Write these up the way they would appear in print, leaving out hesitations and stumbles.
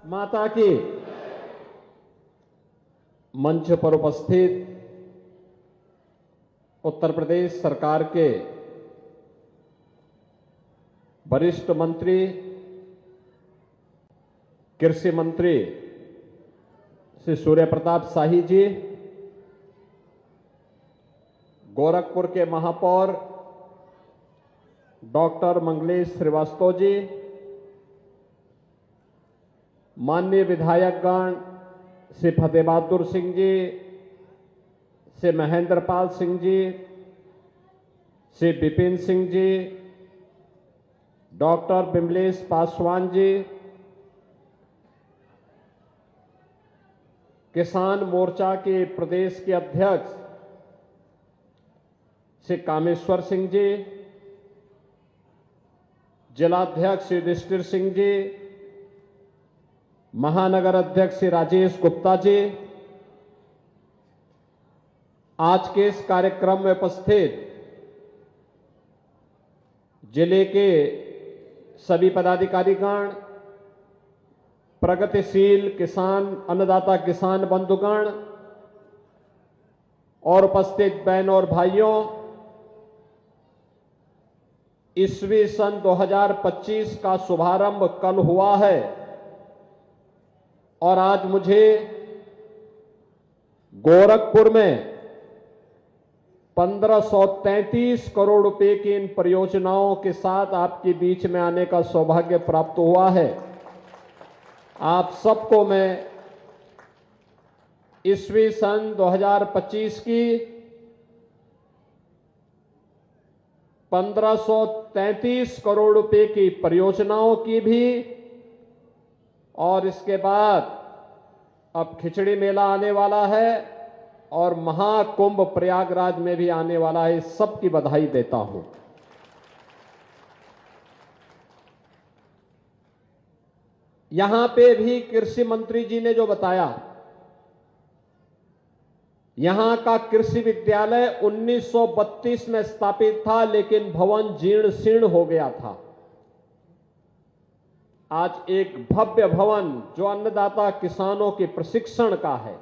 माता की। मंच पर उपस्थित उत्तर प्रदेश सरकार के वरिष्ठ मंत्री, कृषि मंत्री श्री सूर्य प्रताप शाही जी, गोरखपुर के महापौर डॉक्टर मंगलेश श्रीवास्तव जी, माननीय विधायकगण श्री फतेह बहादुर सिंह जी, श्री महेंद्र पाल सिंह जी, श्री विपिन सिंह जी, डॉक्टर विमलेश पासवान जी, किसान मोर्चा के प्रदेश के अध्यक्ष श्री कामेश्वर सिंह जी, जिलाध्यक्ष श्री युधिष्ठिर सिंह जी, महानगर अध्यक्ष श्री राजेश गुप्ता जी, आज के इस कार्यक्रम में उपस्थित जिले के सभी पदाधिकारीगण, प्रगतिशील किसान अन्नदाता किसान बंधुगण और उपस्थित बहनों और भाइयों, ईस्वी सन 2025 का शुभारंभ कल हुआ है और आज मुझे गोरखपुर में 1533 करोड़ रुपए की इन परियोजनाओं के साथ आपके बीच में आने का सौभाग्य प्राप्त हुआ है। आप सबको मैं ईस्वी सन 2025 की 1533 करोड़ रुपए की परियोजनाओं की भी और इसके बाद अब खिचड़ी मेला आने वाला है और महाकुंभ प्रयागराज में भी आने वाला है, सबकी बधाई देता हूं। यहां पे भी कृषि मंत्री जी ने जो बताया, यहां का कृषि विद्यालय 1932 में स्थापित था, लेकिन भवन जीर्ण शीर्ण हो गया था। आज एक भव्य भवन जो अन्नदाता किसानों के प्रशिक्षण का है।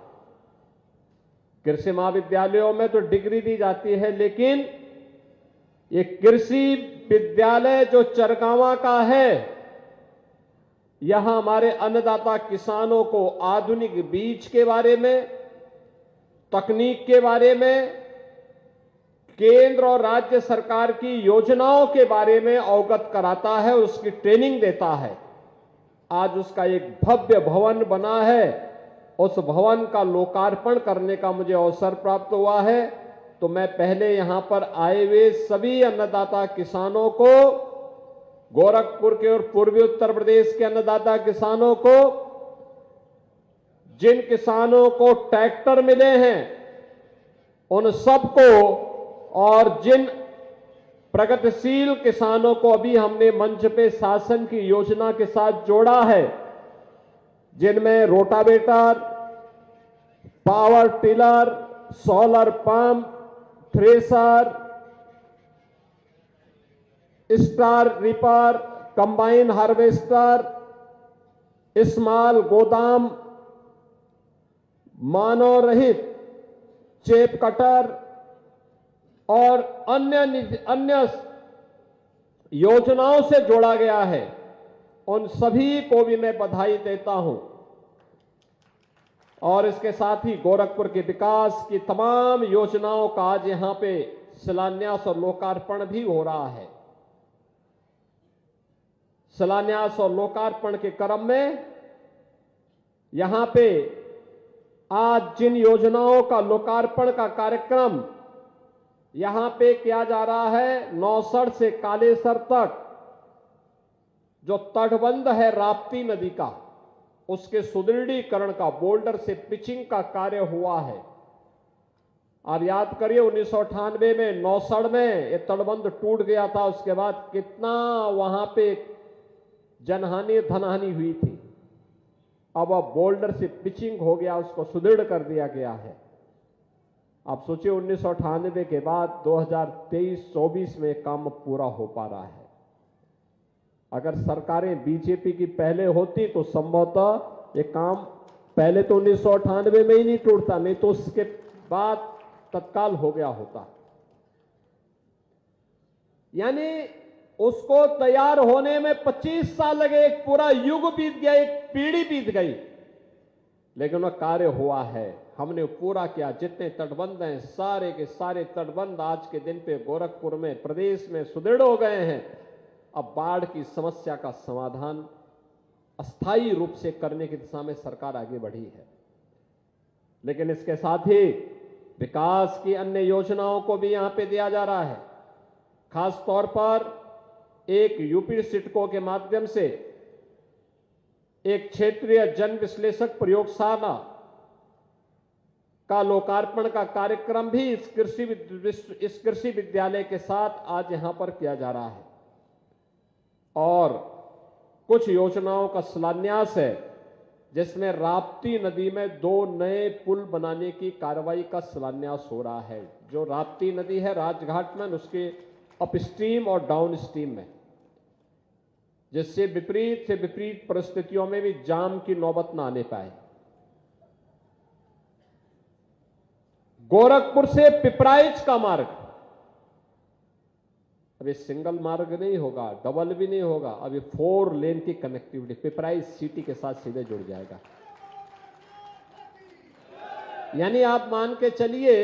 कृषि महाविद्यालयों में तो डिग्री दी जाती है, लेकिन ये कृषि विद्यालय जो चरगावा का है, यहां हमारे अन्नदाता किसानों को आधुनिक बीज के बारे में, तकनीक के बारे में, केंद्र और राज्य सरकार की योजनाओं के बारे में अवगत कराता है, उसकी ट्रेनिंग देता है। आज उसका एक भव्य भवन बना है, उस भवन का लोकार्पण करने का मुझे अवसर प्राप्त हुआ है। तो मैं पहले यहां पर आए हुए सभी अन्नदाता किसानों को, गोरखपुर के और पूर्वी उत्तर प्रदेश के अन्नदाता किसानों को, जिन किसानों को ट्रैक्टर मिले हैं उन सबको, और जिन प्रगतिशील किसानों को अभी हमने मंच पे शासन की योजना के साथ जोड़ा है, जिनमें rotavator, power tiller, solar pump, thresher, star ripper, combine harvester, small गोदाम, मानव रहित चेप कटर और अन्य योजनाओं से जोड़ा गया है, उन सभी को भी मैं बधाई देता हूं। और इसके साथ ही गोरखपुर के विकास की तमाम योजनाओं का आज यहां पे शिलान्यास और लोकार्पण भी हो रहा है। शिलान्यास और लोकार्पण के क्रम में यहां पे आज जिन योजनाओं का लोकार्पण का कार्यक्रम यहां पे किया जा रहा है, नौसड़ से कालेसर तक जो तटबंध है राप्ती नदी का, उसके सुदृढ़ीकरण का, बोल्डर से पिचिंग का कार्य हुआ है। और याद करिए 1998 में नौसड़ में ये तटबंध टूट गया था, उसके बाद कितना वहां पे जनहानि धनहानि हुई थी। अब बोल्डर से पिचिंग हो गया, उसको सुदृढ़ कर दिया गया है। आप सोचिए 1998 के बाद 2023-24 में काम पूरा हो पा रहा है। अगर सरकारें बीजेपी की पहले होती तो संभवतः ये काम पहले तो 1998 में ही नहीं टूटता, नहीं तो उसके बाद तत्काल हो गया होता। यानी उसको तैयार होने में 25 साल लगे, एक पूरा युग बीत गया, एक पीढ़ी बीत गई, लेकिन वह कार्य हुआ है। हमने पूरा किया। जितने तटबंध हैं सारे के सारे तटबंध आज के दिन पे गोरखपुर में, प्रदेश में सुदृढ़ हो गए हैं। अब बाढ़ की समस्या का समाधान अस्थायी रूप से करने की दिशा में सरकार आगे बढ़ी है, लेकिन इसके साथ ही विकास की अन्य योजनाओं को भी यहां पे दिया जा रहा है। खास तौर पर एक यूपी सिडको के माध्यम से एक क्षेत्रीय जन विश्लेषक प्रयोगशाला का लोकार्पण का कार्यक्रम भी इस कृषि विद्यालय के साथ आज यहां पर किया जा रहा है। और कुछ योजनाओं का शिलान्यास है, जिसमें राप्ती नदी में 2 नए पुल बनाने की कार्रवाई का शिलान्यास हो रहा है। जो राप्ती नदी है राजघाट में, उसके अपस्ट्रीम और डाउन स्ट्रीम में, जिससे विपरीत से विपरीत परिस्थितियों में भी जाम की नौबत न आने पाए। गोरखपुर से पिपराइच का मार्ग अभी सिंगल मार्ग नहीं होगा, डबल भी नहीं होगा, अभी 4 लेन की कनेक्टिविटी पिपराइच सिटी के साथ सीधे जुड़ जाएगा। यानी आप मान के चलिए,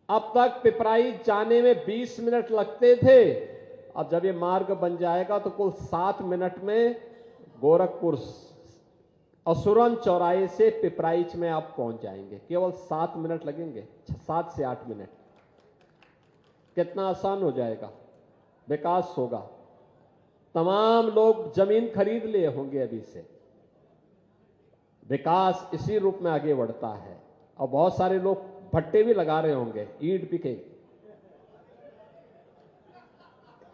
अब तक पिपराइच जाने में 20 मिनट लगते थे, अब जब ये मार्ग बन जाएगा तो कुल 7 मिनट में गोरखपुर असुरन चौराहे से पिपराइच में आप पहुंच जाएंगे। केवल 7 मिनट लगेंगे, 7 से 8 मिनट। कितना आसान हो जाएगा, विकास होगा। तमाम लोग जमीन खरीद लिए होंगे अभी से। विकास इसी रूप में आगे बढ़ता है। और बहुत सारे लोग भट्टे भी लगा रहे होंगे, ईंट बिके,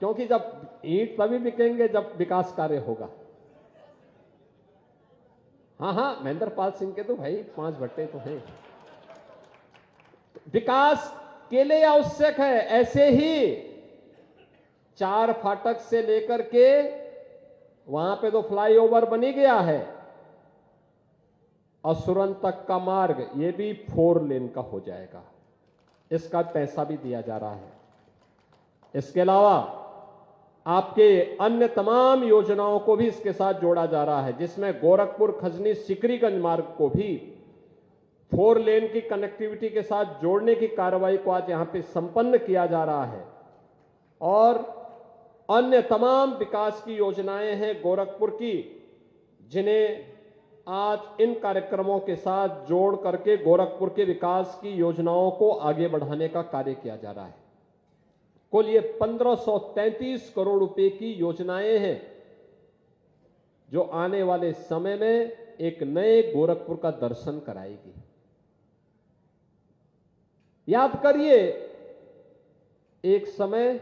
क्योंकि जब ईंट तभी बिकेंगे जब विकास कार्य होगा। हाँ, महेंद्र पाल सिंह के तो भाई 5 भट्टे तो हैं। विकास के लिए आवश्यक है। ऐसे ही 4 फाटक से लेकर के वहां पे तो फ्लाईओवर बनी गया है, असुरन तक का मार्ग ये भी 4 लेन का हो जाएगा। इसका पैसा भी दिया जा रहा है। इसके अलावा आपके अन्य तमाम योजनाओं को भी इसके साथ जोड़ा जा रहा है, जिसमें गोरखपुर खजनी सिकरीगंज मार्ग को भी 4 लेन की कनेक्टिविटी के साथ जोड़ने की कार्रवाई को आज यहां पे संपन्न किया जा रहा है। और अन्य तमाम विकास की योजनाएं हैं गोरखपुर की, जिन्हें आज इन कार्यक्रमों के साथ जोड़ करके गोरखपुर के विकास की योजनाओं को आगे बढ़ाने का कार्य किया जा रहा है। कुल ये 1533 करोड़ रुपए की योजनाएं हैं, जो आने वाले समय में एक नए गोरखपुर का दर्शन कराएगी। याद करिए, एक समय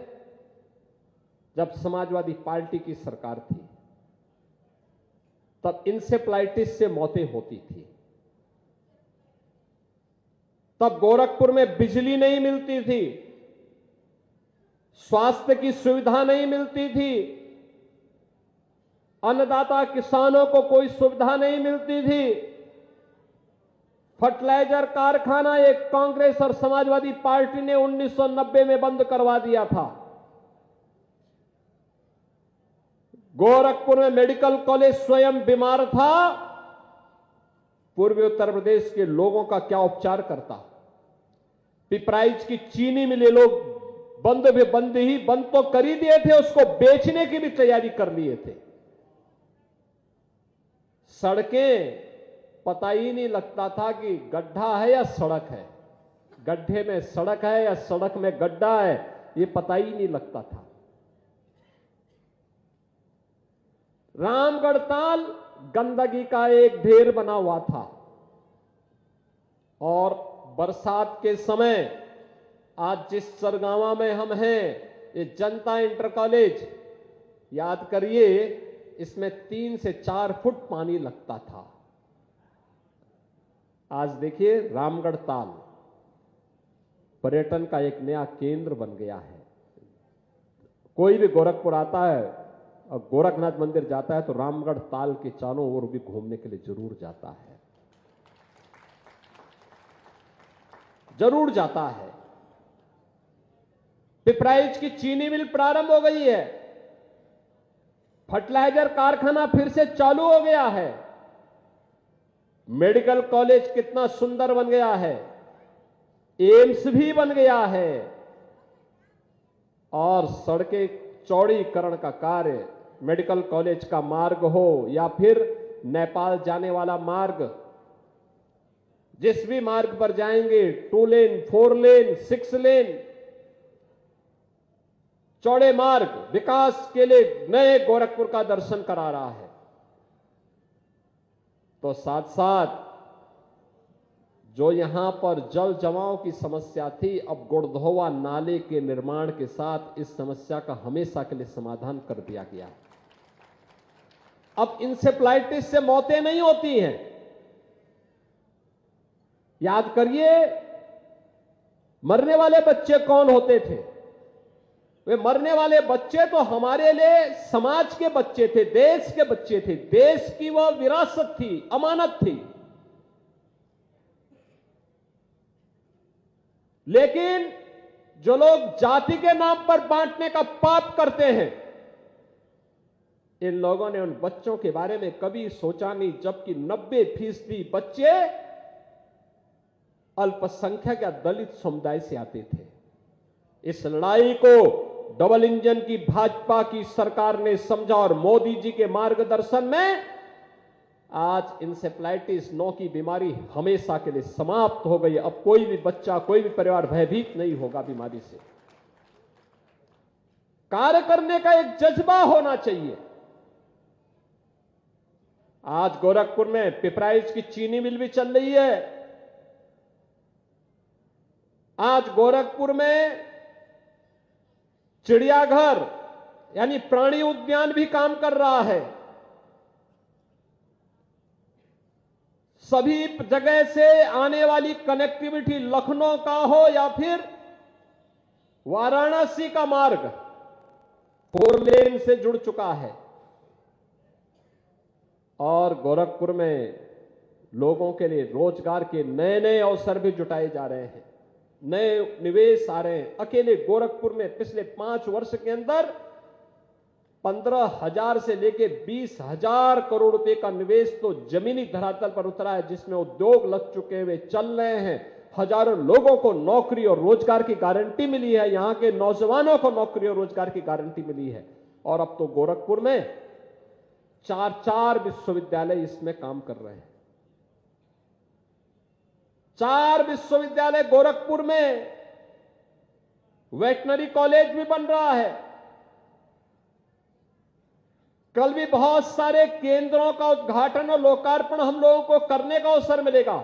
जब समाजवादी पार्टी की सरकार थी, तब इंसेफ्लाइटिस से मौतें होती थी। तब गोरखपुर में बिजली नहीं मिलती थी, स्वास्थ्य की सुविधा नहीं मिलती थी, अन्नदाता किसानों को कोई सुविधा नहीं मिलती थी। फर्टिलाइजर कारखाना एक कांग्रेस और समाजवादी पार्टी ने 1990 में बंद करवा दिया था। गोरखपुर में मेडिकल कॉलेज स्वयं बीमार था, पूर्वी उत्तर प्रदेश के लोगों का क्या उपचार करता। पिपराइच की चीनी मिलें लोग बंद तो कर ही दिए थे, उसको बेचने की भी तैयारी कर लिए थे। सड़कें पता ही नहीं लगता था कि गड्ढा है या सड़क है, गड्ढे में सड़क है या सड़क में गड्ढा है, ये पता ही नहीं लगता था। रामगढ़ ताल गंदगी का एक ढेर बना हुआ था, और बरसात के समय आज जिस सरगावा में हम हैं, ये जनता इंटर कॉलेज, याद करिए, इसमें 3 से 4 फुट पानी लगता था। आज देखिए रामगढ़ ताल पर्यटन का एक नया केंद्र बन गया है। कोई भी गोरखपुर आता है और गोरखनाथ मंदिर जाता है तो रामगढ़ ताल के चारों ओर भी घूमने के लिए जरूर जाता है, जरूर जाता है। पिपराइच की चीनी मिल प्रारंभ हो गई है, फर्टिलाइजर कारखाना फिर से चालू हो गया है, मेडिकल कॉलेज कितना सुंदर बन गया है, एम्स भी बन गया है, और सड़कें चौड़ीकरण का कार्य, मेडिकल कॉलेज का मार्ग हो या फिर नेपाल जाने वाला मार्ग, जिस भी मार्ग पर जाएंगे 2 लेन 4 लेन 6 लेन चौड़े मार्ग विकास के लिए नए गोरखपुर का दर्शन करा रहा है। तो साथ साथ जो यहां पर जल जमाव की समस्या थी, अब गुड़धोवा नाले के निर्माण के साथ इस समस्या का हमेशा के लिए समाधान कर दिया गया। अब इंसेफ्लाइटिस से मौतें नहीं होती हैं। याद करिए, मरने वाले बच्चे कौन होते थे? वे मरने वाले बच्चे तो हमारे लिए समाज के बच्चे थे, देश के बच्चे थे, देश की वह विरासत थी, अमानत थी। लेकिन जो लोग जाति के नाम पर बांटने का पाप करते हैं, इन लोगों ने उन बच्चों के बारे में कभी सोचा नहीं, जबकि 90% बच्चे अल्पसंख्यक या दलित समुदाय से आते थे। इस लड़ाई को डबल इंजन की भाजपा की सरकार ने समझा और मोदी जी के मार्गदर्शन में आज इंसेफ्लाइटिस 9 की बीमारी हमेशा के लिए समाप्त हो गई। अब कोई भी बच्चा, कोई भी परिवार भयभीत नहीं होगा बीमारी से। कार्य करने का एक जज्बा होना चाहिए। आज गोरखपुर में पिपराइच की चीनी मिल भी चल रही है। आज गोरखपुर में चिड़ियाघर यानी प्राणी उद्यान भी काम कर रहा है। सभी जगह से आने वाली कनेक्टिविटी, लखनऊ का हो या फिर वाराणसी का मार्ग 4 लेन से जुड़ चुका है। और गोरखपुर में लोगों के लिए रोजगार के नए नए अवसर भी जुटाए जा रहे हैं, नए निवेश आ रहे हैं। अकेले गोरखपुर में पिछले 5 वर्ष के अंदर 15,000 से लेकर 20,000 करोड़ रुपए का निवेश तो जमीनी धरातल पर उतरा है, जिसमें उद्योग लग चुके हुए चल रहे हैं। हजारों लोगों को नौकरी और रोजगार की गारंटी मिली है, यहां के नौजवानों को नौकरी और रोजगार की गारंटी मिली है। और अब तो गोरखपुर में 4 विश्वविद्यालय इसमें काम कर रहे हैं। 4 विश्वविद्यालय गोरखपुर में, वेटनरी कॉलेज भी बन रहा है। कल भी बहुत सारे केंद्रों का उद्घाटन और लोकार्पण हम लोगों को करने का अवसर मिलेगा।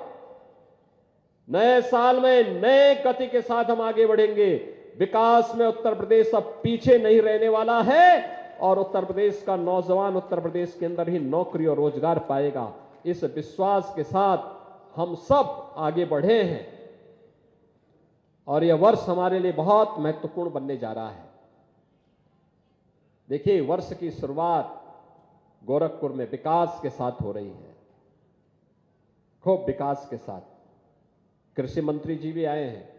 नए साल में नए गति के साथ हम आगे बढ़ेंगे। विकास में उत्तर प्रदेश अब पीछे नहीं रहने वाला है और उत्तर प्रदेश का नौजवान उत्तर प्रदेश के अंदर ही नौकरी और रोजगार पाएगा। इस विश्वास के साथ हम सब आगे बढ़े हैं और यह वर्ष हमारे लिए बहुत महत्वपूर्ण बनने जा रहा है। देखिए, वर्ष की शुरुआत गोरखपुर में विकास के साथ हो रही है, खूब विकास के साथ। कृषि मंत्री जी भी आए हैं।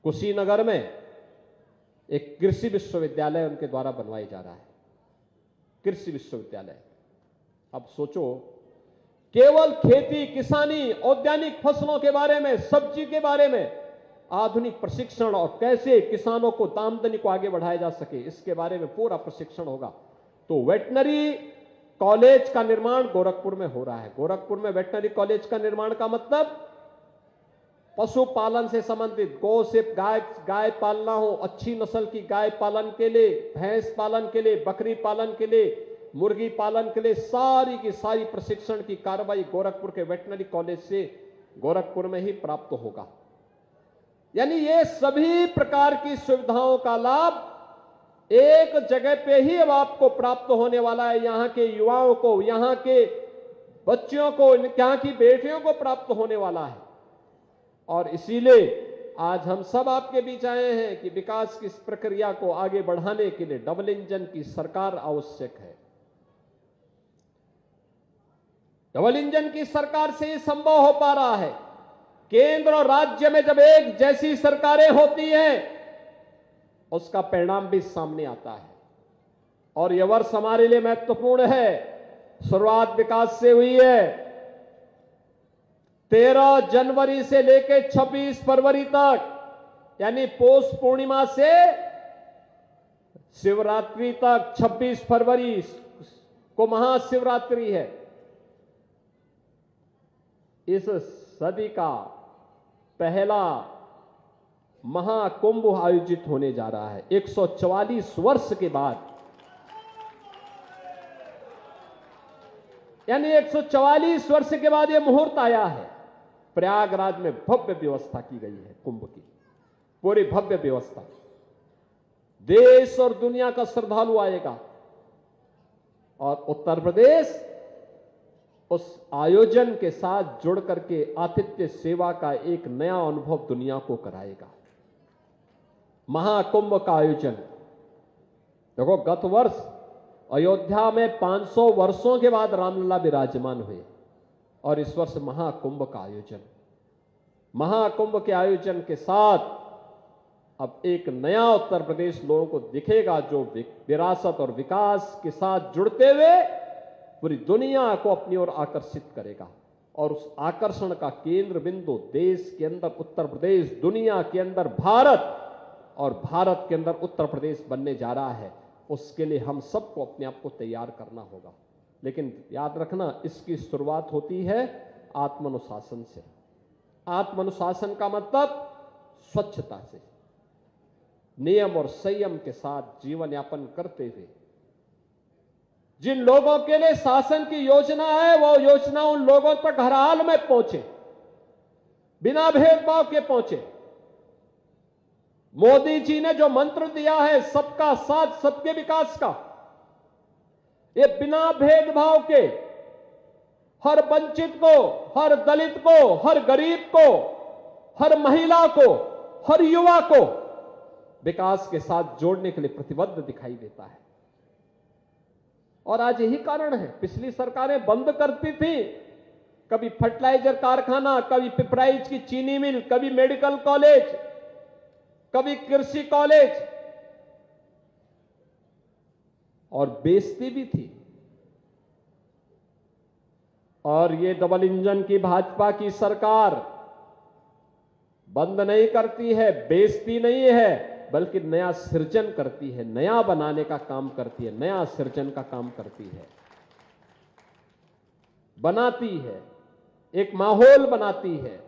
कुशीनगर में एक कृषि विश्वविद्यालय उनके द्वारा बनवाया जा रहा है, कृषि विश्वविद्यालय। अब सोचो, केवल खेती, किसानी, औद्यानिक फसलों के बारे में, सब्जी के बारे में आधुनिक प्रशिक्षण और कैसे किसानों को आमदनी को आगे बढ़ाया जा सके, इसके बारे में पूरा प्रशिक्षण होगा। तो वेटनरी कॉलेज का निर्माण गोरखपुर में हो रहा है। गोरखपुर में वेटनरी कॉलेज का निर्माण का मतलब पशुपालन से संबंधित, गौ से गाय पालना हो, अच्छी नस्ल की गाय पालन के लिए, भैंस पालन के लिए, बकरी पालन के लिए, मुर्गी पालन के लिए सारी की सारी प्रशिक्षण की कार्रवाई गोरखपुर के वेटनरी कॉलेज से गोरखपुर में ही प्राप्त होगा। यानी ये सभी प्रकार की सुविधाओं का लाभ एक जगह पे ही अब आपको प्राप्त होने वाला है। यहां के युवाओं को, यहां के बच्चियों को, यहां की बेटियों को प्राप्त होने वाला है। और इसीलिए आज हम सब आपके बीच आए हैं कि विकास की इस प्रक्रिया को आगे बढ़ाने के लिए डबल इंजन की सरकार आवश्यक है। डबल इंजन की सरकार से ये संभव हो पा रहा है। केंद्र और राज्य में जब एक जैसी सरकारें होती हैं, उसका परिणाम भी सामने आता है। और यह वर्ष हमारे लिए महत्वपूर्ण है। शुरुआत विकास से हुई है। 13 जनवरी से लेकर 26 फरवरी तक, यानी पौष पूर्णिमा से शिवरात्रि तक 26 फरवरी को महाशिवरात्रि है। इस सदी का पहला महाकुंभ आयोजित होने जा रहा है 144 वर्ष के बाद, यानी 144 वर्ष के बाद यह मुहूर्त आया है। प्रयागराज में भव्य व्यवस्था की गई है, कुंभ की पूरी भव्य व्यवस्था। देश और दुनिया का श्रद्धालु आएगा और उत्तर प्रदेश उस आयोजन के साथ जुड़ करके आतिथ्य सेवा का एक नया अनुभव दुनिया को कराएगा। महाकुंभ का आयोजन देखो, गत वर्ष अयोध्या में 500 वर्षों के बाद रामलला विराजमान हुए और इस वर्ष महाकुंभ का आयोजन। महाकुंभ के आयोजन के साथ अब एक नया उत्तर प्रदेश लोगों को दिखेगा, जो विरासत और विकास के साथ जुड़ते हुए पूरी दुनिया को अपनी ओर आकर्षित करेगा। और उस आकर्षण का केंद्र बिंदु देश के अंदर उत्तर प्रदेश, दुनिया के अंदर भारत और भारत के अंदर उत्तर प्रदेश बनने जा रहा है। उसके लिए हम सबको अपने आप को तैयार करना होगा। लेकिन याद रखना, इसकी शुरुआत होती है आत्मानुशासन से। आत्मानुशासन का मतलब स्वच्छता से, नियम और संयम के साथ जीवन यापन करते हुए। जिन लोगों के लिए शासन की योजना है, वो योजना उन लोगों तक हर हाल में पहुंचे, बिना भेदभाव के पहुंचे। मोदी जी ने जो मंत्र दिया है सबका साथ सबके विकास का, ये बिना भेदभाव के हर वंचित को, हर दलित को, हर गरीब को, हर महिला को, हर युवा को विकास के साथ जोड़ने के लिए प्रतिबद्ध दिखाई देता है। और आज यही कारण है, पिछली सरकारें बंद करती थी, कभी फर्टिलाइजर कारखाना, कभी पिपराइच की चीनी मिल, कभी मेडिकल कॉलेज, कभी कृषि कॉलेज, और बेचती भी थी। और ये डबल इंजन की भाजपा की सरकार बंद नहीं करती है, बेचती नहीं है, बल्कि नया सृजन करती है, नया बनाने का काम करती है, नया सृजन का काम करती है, बनाती है, एक माहौल बनाती है,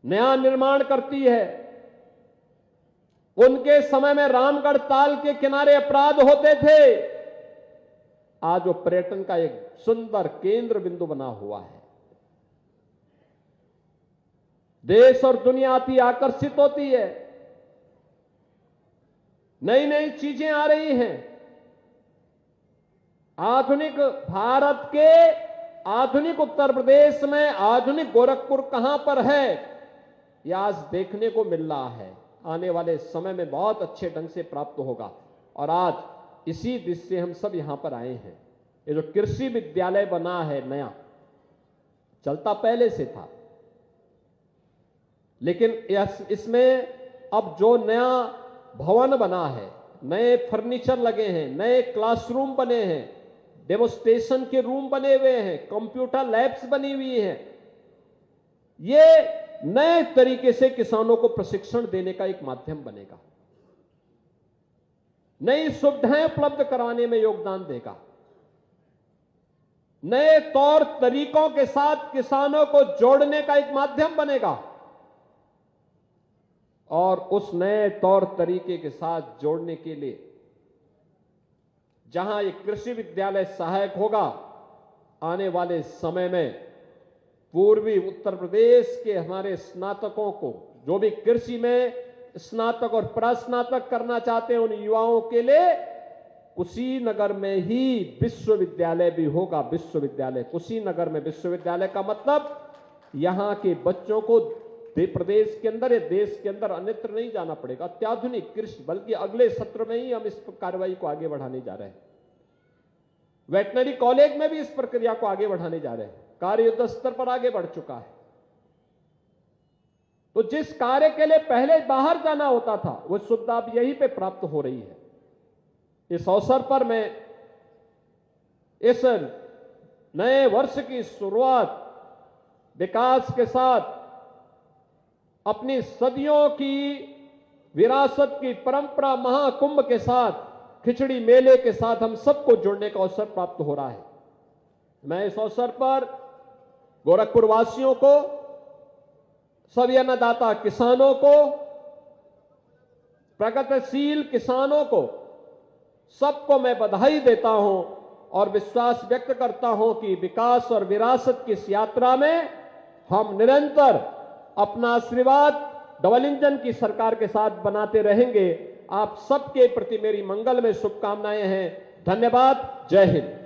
नया निर्माण करती है। उनके समय में रामगढ़ ताल के किनारे अपराध होते थे, आज वो पर्यटन का एक सुंदर केंद्र बिंदु बना हुआ है। देश और दुनिया अति आकर्षित होती है, नई नई चीजें आ रही हैं। आधुनिक भारत के आधुनिक उत्तर प्रदेश में आधुनिक गोरखपुर कहां पर है, यह आज देखने को मिल रहा है। आने वाले समय में बहुत अच्छे ढंग से प्राप्त होगा। और आज इसी दिशा से हम सब यहां पर आए हैं। ये जो कृषि विद्यालय बना है नया, चलता पहले से था, लेकिन इसमें अब जो नया भवन बना है, नए फर्नीचर लगे हैं, नए क्लासरूम बने हैं, डेमोस्ट्रेशन के रूम बने हुए हैं, कंप्यूटर लैब्स बनी हुई हैं, ये नए तरीके से किसानों को प्रशिक्षण देने का एक माध्यम बनेगा, नई सुविधाएं उपलब्ध कराने में योगदान देगा, नए तौर तरीकों के साथ किसानों को जोड़ने का एक माध्यम बनेगा। और उस नए तौर तरीके के साथ जोड़ने के लिए जहां एक कृषि विद्यालय सहायक होगा, आने वाले समय में पूर्वी उत्तर प्रदेश के हमारे स्नातकों को, जो भी कृषि में स्नातक और प्रस्नातक करना चाहते हैं, उन युवाओं के लिए कुशीनगर में ही विश्वविद्यालय भी होगा। विश्वविद्यालय कुशीनगर में, विश्वविद्यालय का मतलब यहां के बच्चों को प्रदेश के अंदर या देश के अंदर अन्यत्र नहीं जाना पड़ेगा। अत्याधुनिक कृषि, बल्कि अगले सत्र में ही हम इस कार्रवाई को आगे बढ़ाने जा रहे हैं। वेटनरी कॉलेज में भी इस प्रक्रिया को आगे बढ़ाने जा रहे हैं। कार्य युद्ध स्तर पर आगे बढ़ चुका है। तो जिस कार्य के लिए पहले बाहर जाना होता था, वो सुविधा अब यहीं पे प्राप्त हो रही है। इस अवसर पर मैं इस नए वर्ष की शुरुआत विकास के साथ, अपनी सदियों की विरासत की परंपरा महाकुंभ के साथ, खिचड़ी मेले के साथ हम सबको जुड़ने का अवसर प्राप्त हो रहा है। मैं इस अवसर पर गोरखपुर वासियों को, सभी अन्नदाता किसानों को, प्रगतिशील किसानों को, सबको मैं बधाई देता हूं और विश्वास व्यक्त करता हूं कि विकास और विरासत की इस यात्रा में हम निरंतर अपना आशीर्वाद डबल इंजन की सरकार के साथ बनाते रहेंगे। आप सबके प्रति मेरी मंगल में शुभकामनाएं हैं। धन्यवाद। जय हिंद।